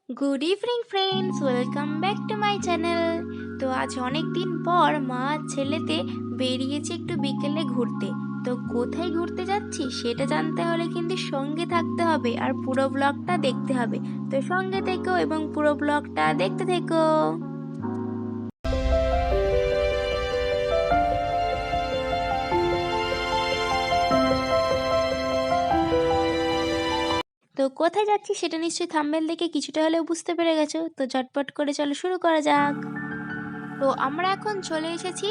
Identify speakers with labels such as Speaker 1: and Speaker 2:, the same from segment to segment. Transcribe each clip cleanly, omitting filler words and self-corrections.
Speaker 1: Good evening friends, welcome back to my channel. তো আজ অনেক দিন পর মা আর ছেলেতে বেরিয়েছে একটু বিকেলে ঘুরতে। তো কোথায় ঘুরতে যাচ্ছি সেটা জানতে হলে কিন্তু সঙ্গে থাকতে হবে আর পুরো ব্লগটা দেখতে হবে। তো সঙ্গে থেকো এবং পুরো ব্লগটা দেখতে থেকো। তো কোথায় যাচ্ছি সেটা নিশ্চয়ই থাম্বনেল দেখে কিছুটা হলেও বুঝতে পেরে গেছো। তো ঝটপট করে চলো শুরু করা যাক। তো আমরা এখন চলে এসেছি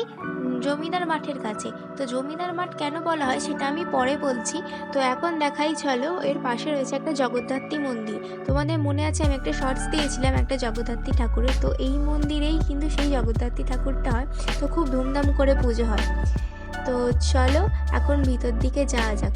Speaker 1: জমিদার মাঠের কাছে। তো জমিদার মাঠ কেন বলা হয় সেটা আমি পরে বলছি। তো এখন দেখাই চলো, এর পাশে রয়েছে একটা জগদ্ধাত্রী মন্দির। তোমাদের মনে আছে আমি একটা শর্টস দিয়েছিলাম একটা জগদ্ধাত্রী ঠাকুরের, তো এই মন্দিরেই কিন্তু সেই জগদ্ধাত্রী ঠাকুরটা হয়। তো খুব ধুমধাম করে পুজো হয়। তো চলো এখন ভিতর দিকে যাওয়া যাক।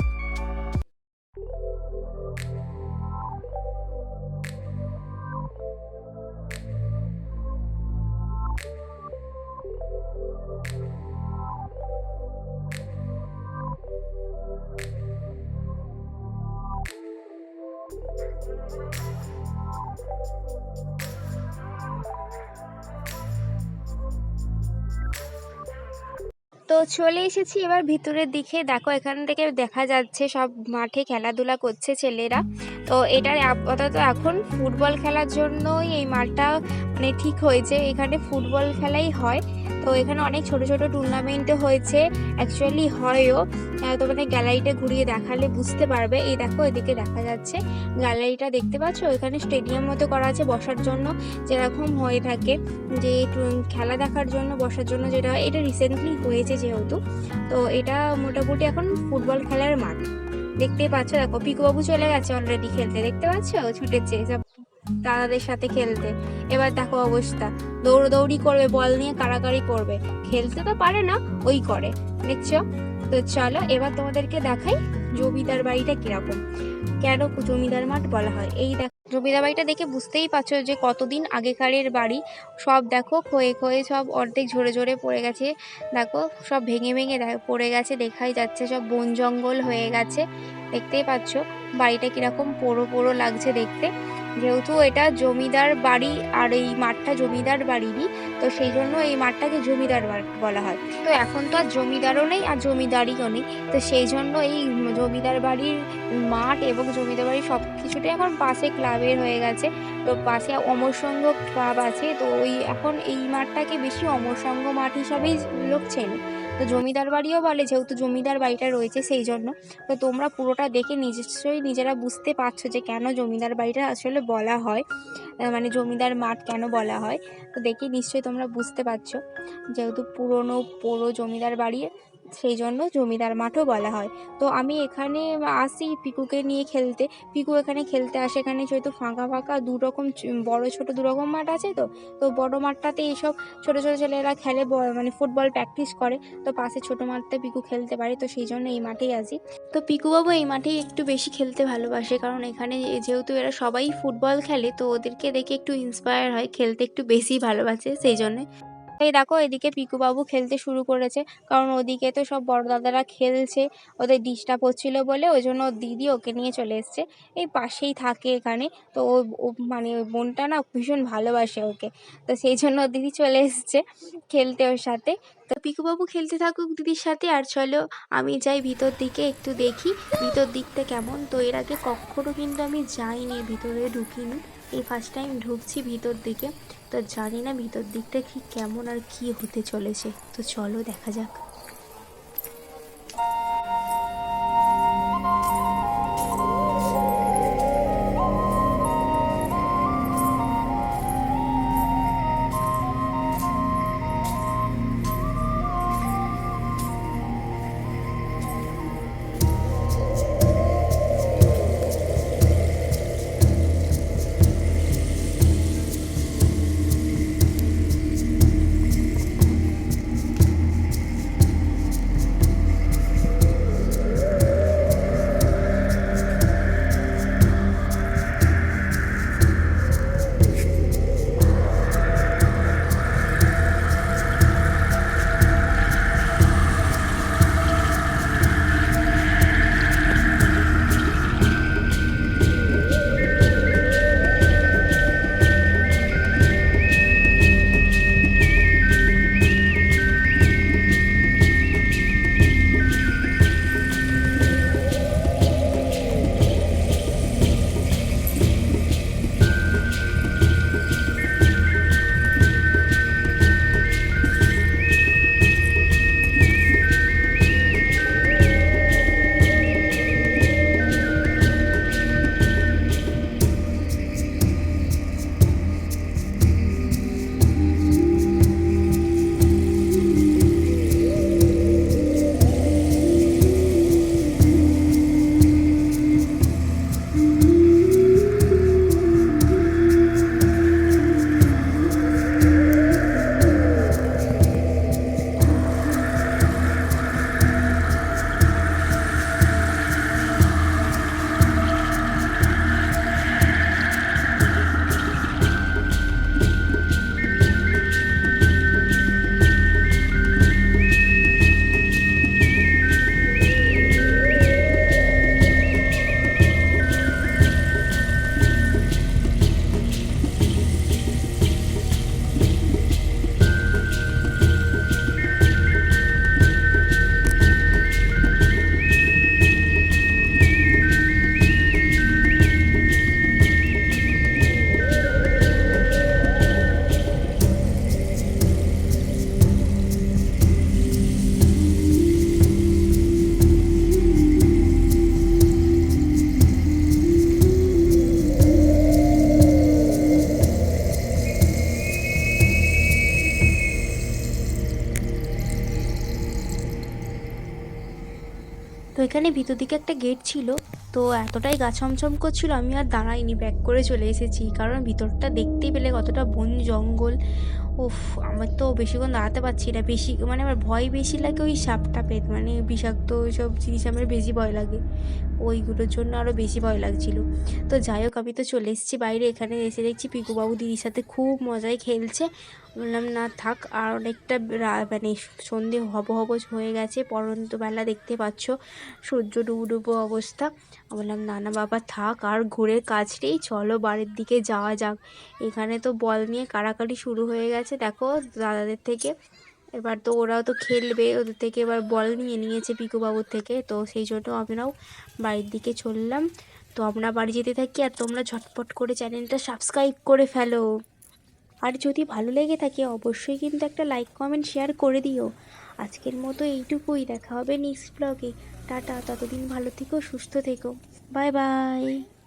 Speaker 1: তো চলে এসেছি এবার ভিতরের দিকে। দেখো এখান থেকে দেখা যাচ্ছে সব মাঠে খেলাধুলা করছে ছেলেরা। তো এটার আপাতত এখন ফুটবল খেলার জন্যই এই মাঠটা মানে ঠিক হয়েছে, এখানে ফুটবল খেলাই হয়। তো এখানে অনেক ছোট ছোট টুর্নামেন্টও হয়েছে, অ্যাকচুয়ালি হয়ও। তোমাদের গ্যালারিটা ঘুরিয়ে দেখালে বুঝতে পারবে। এই দেখো এদিকে দেখা যাচ্ছে গ্যালারিটা, দেখতে পাচ্ছ? এখানে স্টেডিয়াম মতো করা আছে বসার জন্য, যেরকম হয়ে থাকে যে খেলা দেখার জন্য বসার জন্য যেটা হয়, এটা রিসেন্টলি হয়েছে যেহেতু। তো এটা মোটামুটি এখন ফুটবল খেলার মাঠ। দেখতেই পাচ্ছ, দেখো পিকুবাবু চলে গেছে অলরেডি খেলতে, দেখতে পাচ্ছ? ছুটেছে সব দাদাদের সাথে খেলতে। এবার দেখো অবস্থা, দৌড়দৌড়ি করবে, বল নিয়ে কাড়াকাড়ি করবে। খেলতে তো পারে না, ওই করে, দেখছো? তো চলো এবার তোমাদেরকে দেখাই জমিদার বাড়িটা কিরকম, কেন জমিদার মাঠ বলা হয়। এই দেখো জমিদার বাড়িটা দেখে বুঝতেই পারছো যে কতদিন আগেকারের বাড়ি। সব দেখো ক্ষয়ে ক্ষয়ে সব অর্ধেক ঝরে ঝরে পড়ে গেছে। দেখো সব ভেঙে ভেঙে পড়ে গেছে, দেখাই যাচ্ছে সব বন জঙ্গল হয়ে গেছে। দেখতেই পাচ্ছ বাড়িটা কিরকম পোড়ো পোড়ো লাগছে দেখতে। যেহেতু এটা জমিদার বাড়ি আর এই মাঠটা জমিদার বাড়িরই, তো সেই জন্য এই মাঠটাকে জমিদার মাঠ বলা হয়। তো এখন তো আর জমিদারও নেই আর জমিদারিও নেই, তো সেই জন্য এই জমিদার বাড়ির মাঠ এবং জমিদার বাড়ি সব কিছুটাই এখন পাশে ক্লাবের হয়ে গেছে। তো পাশে অমর সংঘ ক্লাব আছে, তো ওই এখন এই মাঠটাকে বেশি অমর সংঘ মাঠ হিসাবেই লোক চেনে। তো জমিদার বাড়িও বলে যেহেতু জমিদার বাড়িটা রয়েছে সেই জন্য। তো তোমরা পুরোটা দেখে নিশ্চয়ই নিজেরা বুঝতে পারছো যে কেন জমিদার বাড়িটা আসলে বলা হয়, মানে জমিদার মাঠ কেন বলা হয়। তো দেখে নিশ্চয়ই তোমরা বুঝতে পারছো, যেহেতু পুরনো পুরো জমিদার বাড়ি সেই জন্য জমিদার মাঠও বলা হয়। তো আমি এখানে আসি পিকুকে নিয়ে খেলতে। পিকু এখানে খেলতে আসে, এখানে যেহেতু ফাঁকা ফাঁকা দুরকম বড় ছোট দুরকম মাঠ আছে। তো তো বড় মাঠটাতে এইসব ছোট ছোট ছেলেরা খেলে, মানে ফুটবল প্র্যাকটিস করে। তো পাশে ছোট মাঠটা পিকু খেলতে পারে, তো সেই জন্য এই মাঠেই আসি। তো পিকুবাবু এই মাঠেই একটু বেশি খেলতে ভালোবাসে, কারণ এখানে যেহেতু এরা সবাই ফুটবল খেলে, তো ওদেরকে দেখে একটু ইন্সপায়ার হয়, খেলতে একটু বেশি ভালোবাসে সেই জন্যে। এই দেখো এদিকে পিকুবাবু খেলতে শুরু করেছে, কারণ ওদিকে তো সব বড় দাদারা খেলছে, ওদের ডিস্টার্ব হচ্ছিল বলে ওই জন্য ওর দিদি ওকে নিয়ে চলে এসছে। এই পাশেই থাকে এখানে। তো ও মানে ওই বোনটা না ভীষণ ভালোবাসে ওকে, তো সেই জন্য ওর দিদি চলে এসছে খেলতে ওর সাথে। তো পিকুবাবু খেলতে থাকুক দিদির সাথে, আর চলো আমি যাই ভিতর দিকে একটু দেখি ভিতর দিকটা কেমন। তো এর আগে কখনো কিন্তু আমি যাইনি, ভিতরে ঢুকিনি, এই ফার্স্ট টাইম ঢুকছি ভিতর দিকে। তো জানি না ভিতর দিকটা ঠিক কেমন আর কি হতে চলেছে। তো চলো দেখা যাক। এখানে ভিতর দিকে একটা গেট ছিল, তো এতটাই গা ছমছম করছিল আমি আর দাঁড়াইনি, ব্যাক করে চলে এসেছি, কারণ ভিতরটা দেখতেই পেলে কতটা বন জঙ্গল। উফ, আমার তো বেশিক্ষণ দাঁড়াতে পারছি না, বেশি মানে আমার ভয় বেশি লাগে ওই সাপ টাপের, মানে বিষাক্ত ওইসব জিনিস আমার বেশি ভয় লাগে, ওইগুলোর জন্য আরও বেশি ভয় লাগছিল। তো যাই হোক, আমি তো চলে এসেছি বাইরে, এখানে এসে দেখছি পিকুবাবু দিদির সাথে খুব মজায় খেলছে। বললাম না থাক, আর অনেকটা মানে সন্ধে হব হব হয়ে গেছে, পড়ন্ত বেলা দেখতে পাচ্ছ, সূর্য ডুবো ডুবো অবস্থা। বললাম না না বাবা থাক, আর ঘুরে কাজ নেই, চলো বাড়ির দিকে যাওয়া যাক। এখানে তো বল নিয়ে কাড়াকাড়ি শুরু হয়ে গেছে দেখো দাদাদের থেকে, এবার তো ওরাও তো খেলবে, ওদের থেকে এবার বল নিয়ে নিয়েছে পিকুবাবুর থেকে, তো সেই জন্য আমরাও বাড়ির দিকে চললাম। তো আমরা বাড়ি যেতে থাকি, আর তোমরা ঝটপট করে চ্যানেলটা সাবস্ক্রাইব করে ফেলো, আর যদি ভালো লেগে থাকে অবশ্যই কিন্তু একটা লাইক কমেন্ট শেয়ার করে দিও। আজকের মতো এইটুকুই, দেখা হবে নেক্সট ব্লগে। টাটা, ততদিন ভালো থেকো, সুস্থ থেকো, বাই বাই।